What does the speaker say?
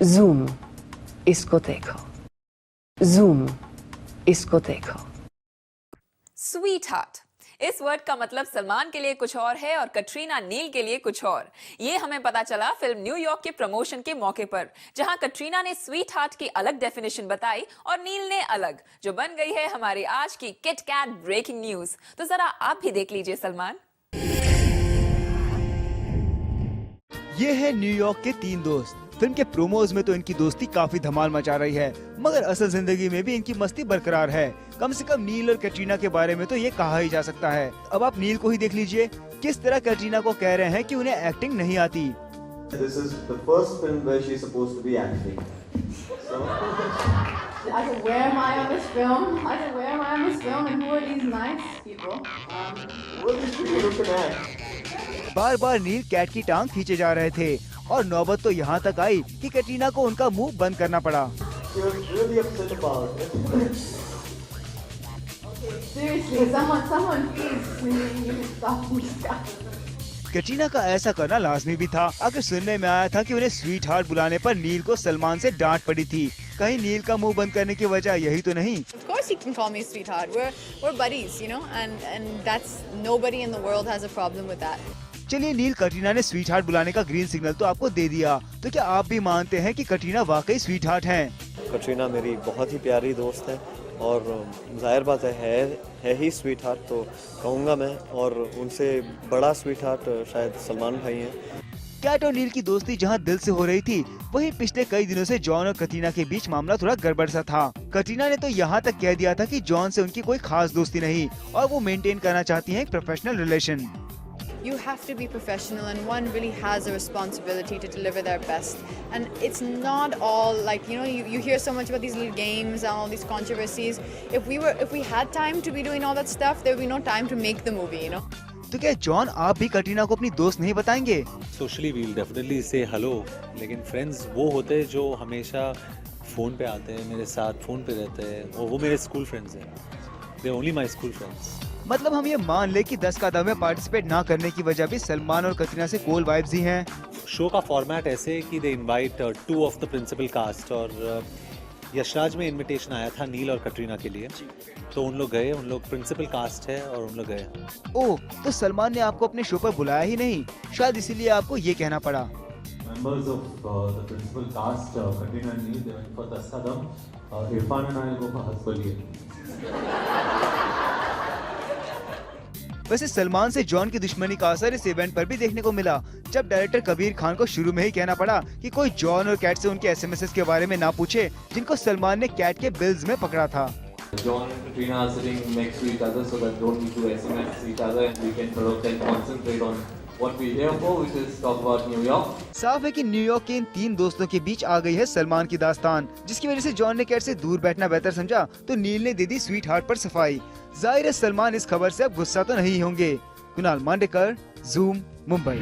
Zoom, इसको देखो। Zoom, इसको देखो। स्वीट हार्ट, इस वर्ड का मतलब सलमान के लिए कुछ और है और कटरीना नील के लिए कुछ और। ये हमें पता चला फिल्म न्यूयॉर्क के प्रमोशन के मौके पर, जहां कटरीना ने स्वीट हार्ट की अलग डेफिनेशन बताई और नील ने अलग, जो बन गई है हमारी आज की किट कैट ब्रेकिंग न्यूज। तो जरा आप भी देख लीजिए सलमान। ये है न्यूयॉर्क के तीन दोस्त। फिल्म के प्रोमोज में तो इनकी दोस्ती काफी धमाल मचा रही है, मगर असल जिंदगी में भी इनकी मस्ती बरकरार है। कम से कम नील और कैटरीना के बारे में तो ये कहा ही जा सकता है। अब आप नील को ही देख लीजिए, किस तरह कैटरीना को कह रहे हैं कि उन्हें एक्टिंग नहीं आती। This is the first film where she's supposed to be acting. So I said, where am I on this film? I said, where am I on this film? And who are these nice people? what is she looking at? बार बार Neel cat की टांग खींचे जा रहे थे और नौबत तो यहाँ तक आई कि कैटरीना को उनका मुंह बंद करना पड़ा। She was really upset about it. Seriously, someone please, you stop these guys. Katrina का ऐसा करना लाजमी भी था। आखिर सुनने में आया था कि उन्हें स्वीट हार्ट बुलाने पर नील को सलमान से डांट पड़ी थी। कहीं नील का मुंह बंद करने की वजह यही तो नहीं? Of course you can call me sweetheart. We're buddies, you know, and that's nobody in the world has a problem with that. चलिए, नील कटरीना ने स्वीट हार्ट बुलाने का ग्रीन सिग्नल तो आपको दे दिया, तो क्या आप भी मानते हैं कि कटरीना वाकई स्वीट हार्ट हैं? कटरीना मेरी बहुत ही प्यारी दोस्त है और जाहिर बात है ही स्वीट हार्ट तो कहूँगा मैं, और उनसे बड़ा स्वीट हार्ट शायद सलमान भाई हैं। कैट और नील की दोस्ती जहां दिल से हो रही थी, वहीं पिछले कई दिनों से जॉन और कटरीना के बीच मामला थोड़ा गड़बड़ सा था। कटरीना ने तो यहां तक कह दिया था कि जॉन से उनकी कोई खास दोस्ती नहीं और वो मेंटेन करना चाहती हैं एक professional relation. You have to be professional, and one really has a responsibility to deliver their best. And it's not all like, you know, you hear so much about these little games and all these controversies. If we had time to be doing all that stuff, there would be no time to make the movie, you know. तो क्या John आप भी कटरीना को अपनी दोस्त नहीं बताएंगे? Socially we'll definitely से हेलो, लेकिन फ्रेंड्स वो होते हैं जो हमेशा फ़ोन पे आते हैं, मेरे साथ फ़ोन पे रहते हैं, और वो मेरे स्कूल फ्रेंड्स हैं। They only my school friends. मतलब हम ये मान ले कि 10 कदम में पार्टिसिपेट ना करने की वजह भी सलमान और कटरीना से कोल वाइब्स ही हैं। शो का फॉर्मेट ऐसे है कि they invite 2 of the principal cast, और यशराज में इनविटेशन आया था नील और कटरीना के लिए, तो उन लोग गए, उन लोग प्रिंसिपल कास्ट है और उन लोग गए। ओह, तो सलमान ने आपको अपने शो पर बुलाया ही नहीं, शायद इसीलिए आपको ये कहना पड़ा। Members of the principal cast, Katrina and Neil, they went for Das Kadam. Irfan and I will go for Hasbaliye. वैसे सलमान से जॉन की दुश्मनी का असर इस इवेंट पर भी देखने को मिला, जब डायरेक्टर कबीर खान को शुरू में ही कहना पड़ा कि कोई जॉन और कैट से उनके एसएमएस के बारे में ना पूछे, जिनको सलमान ने कैट के बिल्स में पकड़ा था। John and Katrina are sitting next to each other, so that don't need to SMS each other, and we can sort of then concentrate on what we're here for, which is talk about New York. साफ है कि New York के इन तीन दोस्तों के बीच आ गई है सलमान की दास्तान, जिसकी वजह से जॉन ने कैट से दूर बैठना बेहतर समझा, तो नील ने दे दी स्वीट हार्ट पर सफाई। जाहिर है सलमान इस खबर से अब गुस्सा तो नहीं होंगे। कुणाल मांडेकर, ज़ूम, मुंबई।